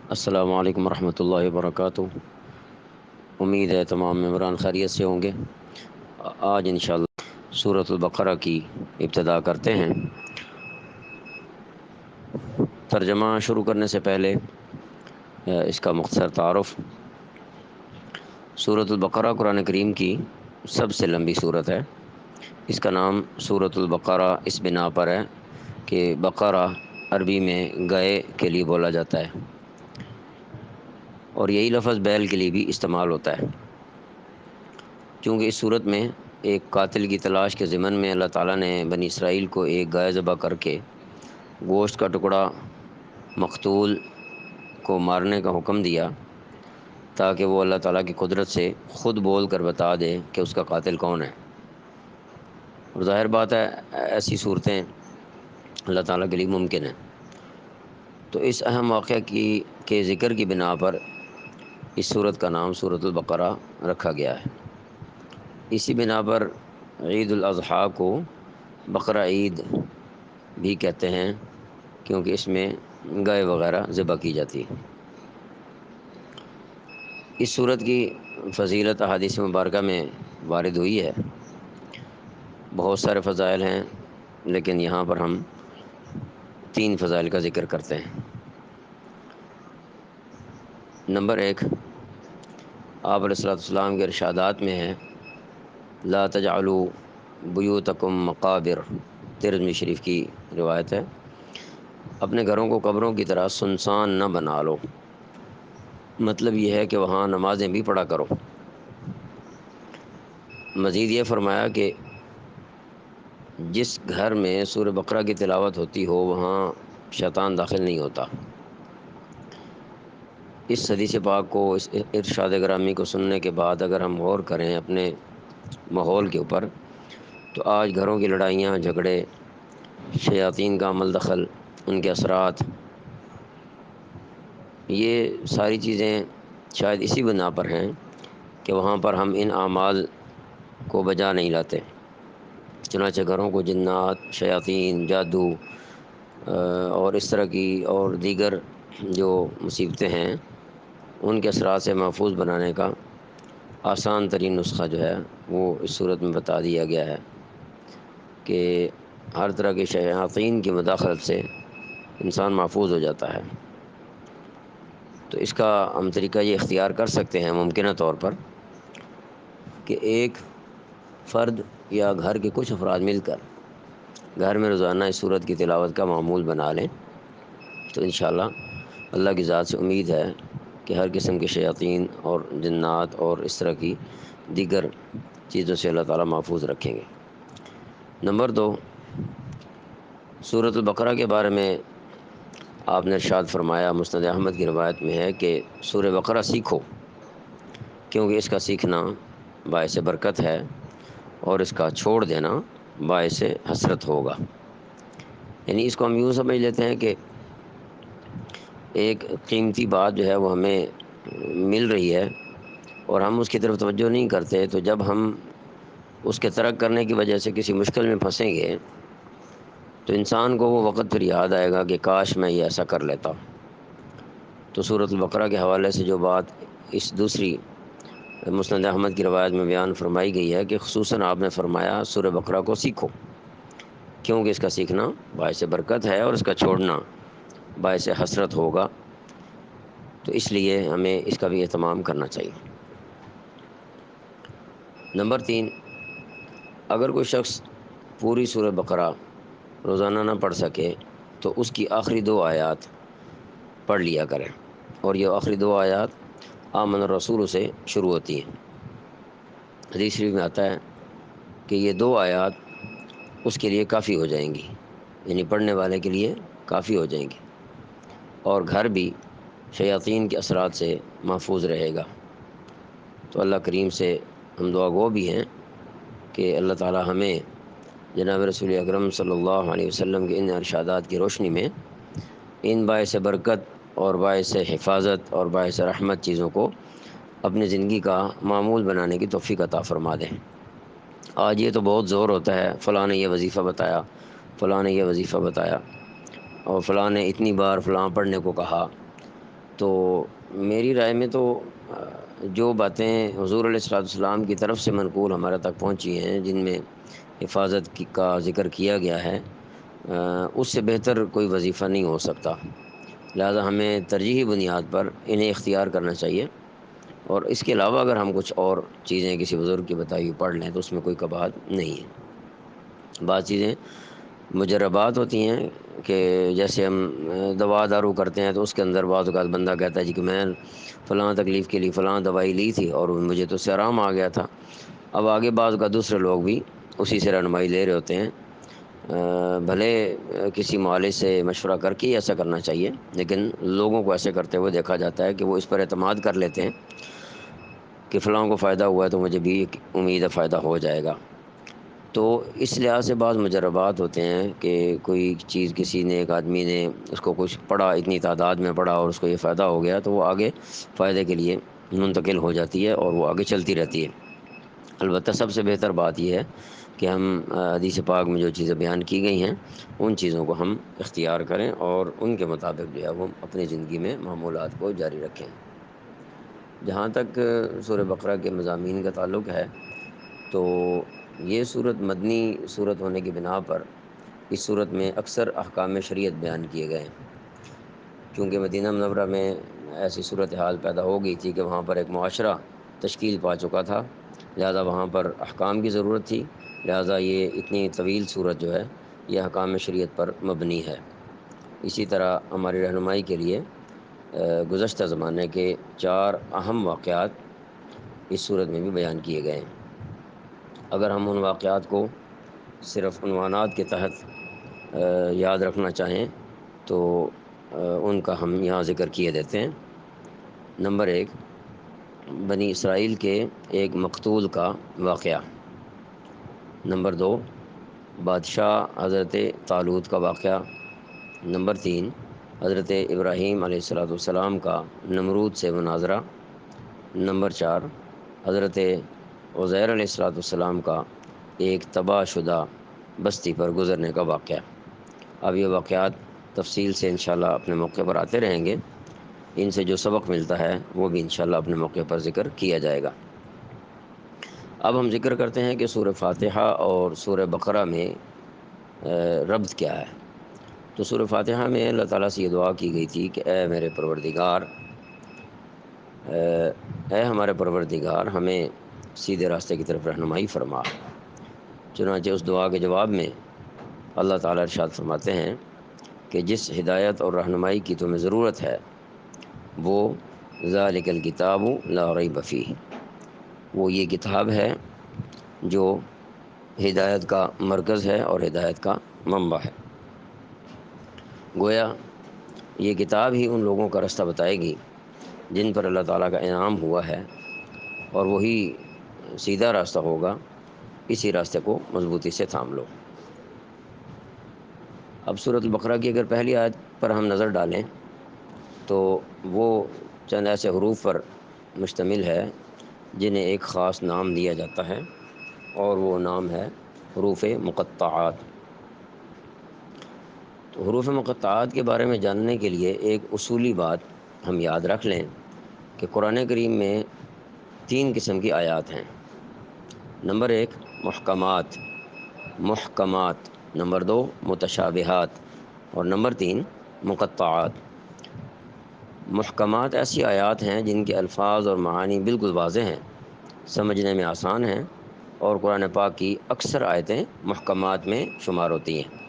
السلام علیکم ورحمۃ اللہ وبرکاتہ۔ امید ہے تمام ممبران خیریت سے ہوں گے۔ آج انشاءاللہ سورۃ البقرہ کی ابتدا کرتے ہیں۔ ترجمہ شروع کرنے سے پہلے اس کا مختصر تعارف۔ سورۃ البقرہ قرآن کریم کی سب سے لمبی صورت ہے۔ اس کا نام سورۃ البقرہ اس بنا پر ہے کہ بقرہ عربی میں گائے کے لیے بولا جاتا ہے، اور یہی لفظ بیل کے لیے بھی استعمال ہوتا ہے، کیونکہ اس صورت میں ایک قاتل کی تلاش کے ضمن میں اللہ تعالیٰ نے بنی اسرائیل کو ایک گائے ذبح کر کے گوشت کا ٹکڑا مقتول کو مارنے کا حکم دیا، تاکہ وہ اللہ تعالیٰ کی قدرت سے خود بول کر بتا دے کہ اس کا قاتل کون ہے۔ اور ظاہر بات ہے ایسی صورتیں اللہ تعالیٰ کے لیے ممکن ہیں، تو اس اہم واقعہ کے ذکر کی بنا پر اس صورت کا نام سورۃ البقرہ رکھا گیا ہے۔ اسی بنا پر عید الاضحیٰ کو بقرہ عید بھی کہتے ہیں، کیونکہ اس میں گائے وغیرہ ذبح کی جاتی ہے۔ اس صورت کی فضیلت احادیث مبارکہ میں وارد ہوئی ہے، بہت سارے فضائل ہیں، لیکن یہاں پر ہم 3 فضائل کا ذکر کرتے ہیں۔ نمبر 1، آپ علیہ السلام کے ارشادات میں ہے لا تجعلوا بیوتکم مقابر، ترمذی شریف کی روایت ہے، اپنے گھروں کو قبروں کی طرح سنسان نہ بنا لو۔ مطلب یہ ہے کہ وہاں نمازیں بھی پڑھا کرو۔ مزید یہ فرمایا کہ جس گھر میں سورہ بقرہ کی تلاوت ہوتی ہو وہاں شیطان داخل نہیں ہوتا۔ اس حدیث پاک کو، اس ارشاد گرامی کو سننے کے بعد اگر ہم غور کریں اپنے ماحول کے اوپر، تو آج گھروں کی لڑائیاں، جھگڑے، شیاطین کا عمل دخل، ان کے اثرات، یہ ساری چیزیں شاید اسی بنا پر ہیں کہ وہاں پر ہم ان اعمال کو بجا نہیں لاتے۔ چنانچہ گھروں کو جنات، شیاطین، جادو اور اس طرح کی اور دیگر جو مصیبتیں ہیں ان کے اثرات سے محفوظ بنانے کا آسان ترین نسخہ جو ہے وہ اس صورت میں بتا دیا گیا ہے کہ ہر طرح کے شیاطین کی مداخلت سے انسان محفوظ ہو جاتا ہے۔ تو اس کا ہم طریقہ یہ اختیار کر سکتے ہیں ممکنہ طور پر کہ ایک فرد یا گھر کے کچھ افراد مل کر گھر میں روزانہ اس صورت کی تلاوت کا معمول بنا لیں، تو انشاءاللہ اللہ کی ذات سے امید ہے کہ ہر قسم کے شیاطین اور جنات اور اس طرح کی دیگر چیزوں سے اللہ تعالیٰ محفوظ رکھیں گے۔ نمبر 2، سورۃ البقرہ کے بارے میں آپ نے ارشاد فرمایا، مسند احمد کی روایت میں ہے کہ سورہ بقرہ سیکھو، کیونکہ اس کا سیکھنا باعث برکت ہے اور اس کا چھوڑ دینا باعث حسرت ہوگا۔ یعنی اس کو ہم یوں سمجھ لیتے ہیں کہ ایک قیمتی بات جو ہے وہ ہمیں مل رہی ہے اور ہم اس کی طرف توجہ نہیں کرتے، تو جب ہم اس کے ترک کرنے کی وجہ سے کسی مشکل میں پھنسیں گے تو انسان کو وہ وقت پھر یاد آئے گا کہ کاش میں یہ ایسا کر لیتا۔ تو سورۃ البقرہ کے حوالے سے جو بات اس دوسری مسند احمد کی روایت میں بیان فرمائی گئی ہے کہ خصوصاً آپ نے فرمایا سورہ بقرہ کو سیکھو، کیونکہ اس کا سیکھنا باعث برکت ہے اور اس کا چھوڑنا باعث حسرت ہوگا، تو اس لیے ہمیں اس کا بھی اہتمام کرنا چاہیے۔ نمبر 3، اگر کوئی شخص پوری سورہ بقرہ روزانہ نہ پڑھ سکے تو اس کی آخری 2 آیات پڑھ لیا کریں، اور یہ آخری 2 آیات آمن الرسول سے شروع ہوتی ہیں۔ حدیث شریف میں آتا ہے کہ یہ 2 آیات اس کے لیے کافی ہو جائیں گی، یعنی پڑھنے والے کے لیے کافی ہو جائیں گی، اور گھر بھی شیاطین کے اثرات سے محفوظ رہے گا۔ تو اللہ کریم سے ہم دعا گو بھی ہیں کہ اللہ تعالی ہمیں جناب رسول اکرم صلی اللہ علیہ وسلم کے ان ارشادات کی روشنی میں ان باعث برکت اور باعث حفاظت اور باعث رحمت چیزوں کو اپنی زندگی کا معمول بنانے کی توفیق عطا فرما دیں۔ آج یہ تو بہت زور ہوتا ہے، فلاں نے یہ وظیفہ بتایا، فلاں نے یہ وظیفہ بتایا، اور فلاں نے اتنی بار فلاں پڑھنے کو کہا، تو میری رائے میں تو جو باتیں حضور علیہ الصلوۃ والسلام کی طرف سے منقول ہمارے تک پہنچی ہیں، جن میں حفاظت کا ذکر کیا گیا ہے، اس سے بہتر کوئی وظیفہ نہیں ہو سکتا، لہذا ہمیں ترجیحی بنیاد پر انہیں اختیار کرنا چاہیے، اور اس کے علاوہ اگر ہم کچھ اور چیزیں کسی بزرگ کی بتائی ہوئی پڑھ لیں تو اس میں کوئی کباہت نہیں ہے۔ بعض چیزیں مجربات ہوتی ہیں کہ جیسے ہم دوا دارو کرتے ہیں تو اس کے اندر بعض اوقات بندہ کہتا ہے جی کہ میں فلاں تکلیف کے لیے فلاں دوائی لی تھی اور مجھے تو اس سے آرام آ گیا تھا۔ اب آگے بعض اوقات دوسرے لوگ بھی اسی سے رہنمائی لے رہے ہوتے ہیں، بھلے کسی معالج سے مشورہ کر کے ہی ایسا کرنا چاہیے، لیکن لوگوں کو ایسے کرتے ہوئے دیکھا جاتا ہے کہ وہ اس پر اعتماد کر لیتے ہیں کہ فلاں کو فائدہ ہوا ہے تو مجھے بھی امید ہے فائدہ ہو جائے گا۔ تو اس لحاظ سے بعض مجربات ہوتے ہیں کہ کوئی چیز کسی نے، ایک آدمی نے اس کو کچھ پڑھا، اتنی تعداد میں پڑھا اور اس کو یہ فائدہ ہو گیا تو وہ آگے فائدے کے لیے منتقل ہو جاتی ہے اور وہ آگے چلتی رہتی ہے۔ البتہ سب سے بہتر بات یہ ہے کہ ہم حدیث پاک میں جو چیزیں بیان کی گئی ہیں ان چیزوں کو ہم اختیار کریں اور ان کے مطابق جو ہے وہ اپنی زندگی میں معمولات کو جاری رکھیں۔ جہاں تک سورہ بقرہ کے مضامین کا تعلق ہے تو یہ صورت مدنی صورت ہونے کی بنا پر اس صورت میں اکثر احکام شریعت بیان کیے گئے ہیں، کیونکہ مدینہ منورہ میں ایسی صورتحال پیدا ہو گئی تھی کہ وہاں پر ایک معاشرہ تشکیل پا چکا تھا، لہذا وہاں پر احکام کی ضرورت تھی، لہذا یہ اتنی طویل صورت جو ہے یہ احکام شریعت پر مبنی ہے۔ اسی طرح ہماری رہنمائی کے لیے گزشتہ زمانے کے 4 اہم واقعات اس صورت میں بھی بیان کیے گئے ہیں۔ اگر ہم ان واقعات کو صرف عنوانات کے تحت یاد رکھنا چاہیں تو ان کا ہم یہاں ذکر کیے دیتے ہیں۔ نمبر 1، بنی اسرائیل کے ایک مقتول کا واقعہ۔ نمبر 2، بادشاہ حضرت طالوت کا واقعہ۔ نمبر 3، حضرت ابراہیم علیہ السلام کا نمرود سے مناظرہ۔ نمبر 4، حضرت عزیر علیہ السلام کا ایک تباہ شدہ بستی پر گزرنے کا واقعہ۔ اب یہ واقعات تفصیل سے انشاءاللہ اپنے موقع پر آتے رہیں گے، ان سے جو سبق ملتا ہے وہ بھی انشاءاللہ اپنے موقع پر ذکر کیا جائے گا۔ اب ہم ذکر کرتے ہیں کہ سورہ فاتحہ اور سورہ بقرہ میں ربط کیا ہے۔ تو سورہ فاتحہ میں اللہ تعالیٰ سے یہ دعا کی گئی تھی کہ اے میرے پروردگار، اے ہمارے پروردگار ہمیں سیدھے راستے کی طرف رہنمائی فرما۔ چنانچہ اس دعا کے جواب میں اللہ تعالیٰ ارشاد فرماتے ہیں کہ جس ہدایت اور رہنمائی کی تمہیں ضرورت ہے وہ ذالک الکتاب لا ریب فیہ، وہ یہ کتاب ہے جو ہدایت کا مرکز ہے اور ہدایت کا منبع ہے۔ گویا یہ کتاب ہی ان لوگوں کا راستہ بتائے گی جن پر اللہ تعالیٰ کا انعام ہوا ہے، اور وہی سیدھا راستہ ہوگا، اسی راستے کو مضبوطی سے تھام لو۔ اب سورۃ البقرہ کی اگر پہلی آیت پر ہم نظر ڈالیں تو وہ چند ایسے حروف پر مشتمل ہے جنہیں ایک خاص نام دیا جاتا ہے، اور وہ نام ہے حروف مقطعات۔ تو حروف مقطعات کے بارے میں جاننے کے لیے ایک اصولی بات ہم یاد رکھ لیں کہ قرآن کریم میں 3 قسم کی آیات ہیں۔ نمبر 1، محکمات، محکمات۔ نمبر 2، متشابہات، اور نمبر 3، مقطعات۔ محکمات ایسی آیات ہیں جن کے الفاظ اور معانی بالکل واضح ہیں، سمجھنے میں آسان ہیں، اور قرآن پاک کی اکثر آیتیں محکمات میں شمار ہوتی ہیں۔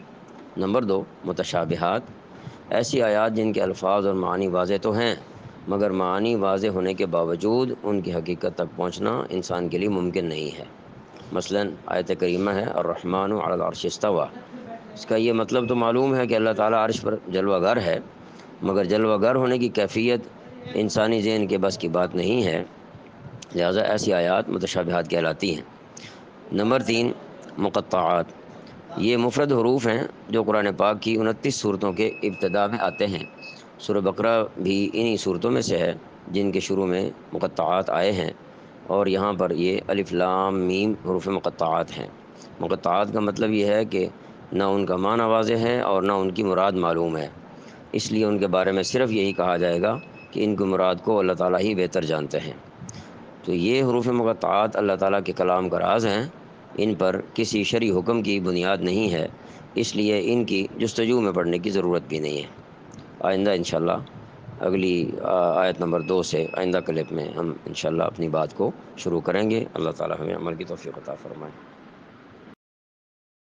نمبر 2، متشابہات، ایسی آیات جن کے الفاظ اور معانی واضح تو ہیں مگر معانی واضح ہونے کے باوجود ان کی حقیقت تک پہنچنا انسان کے لیے ممکن نہیں ہے۔ مثلا آیت کریمہ ہے الرحمن علی العرش استویٰ، اس کا یہ مطلب تو معلوم ہے کہ اللہ تعالیٰ عرش پر جلوہ گر ہے، مگر جلوہ گر ہونے کی کیفیت انسانی ذہن کے بس کی بات نہیں ہے، لہذا ایسی آیات متشابہات کہلاتی ہیں۔ نمبر 3، مقطعات، یہ مفرد حروف ہیں جو قرآن پاک کی 29 صورتوں کے ابتدا میں آتے ہیں۔ سورہ بقرہ بھی انہی صورتوں میں سے ہے جن کے شروع میں مقطعات آئے ہیں، اور یہاں پر یہ الف لام میم حروف مقطعات ہیں۔ مقطعات کا مطلب یہ ہے کہ نہ ان کا معنی واضح ہے اور نہ ان کی مراد معلوم ہے، اس لیے ان کے بارے میں صرف یہی کہا جائے گا کہ ان کی مراد کو اللہ تعالیٰ ہی بہتر جانتے ہیں۔ تو یہ حروف مقطعات اللہ تعالیٰ کے کلام کا راز ہیں، ان پر کسی شرعی حکم کی بنیاد نہیں ہے، اس لیے ان کی جستجو میں پڑھنے کی ضرورت بھی نہیں ہے۔ آئندہ انشاءاللہ اگلی آیت نمبر 2 سے آئندہ کلپ میں ہم انشاءاللہ اپنی بات کو شروع کریں گے۔ اللہ تعالیٰ ہمیں عمل کی توفیق عطا فرمائے۔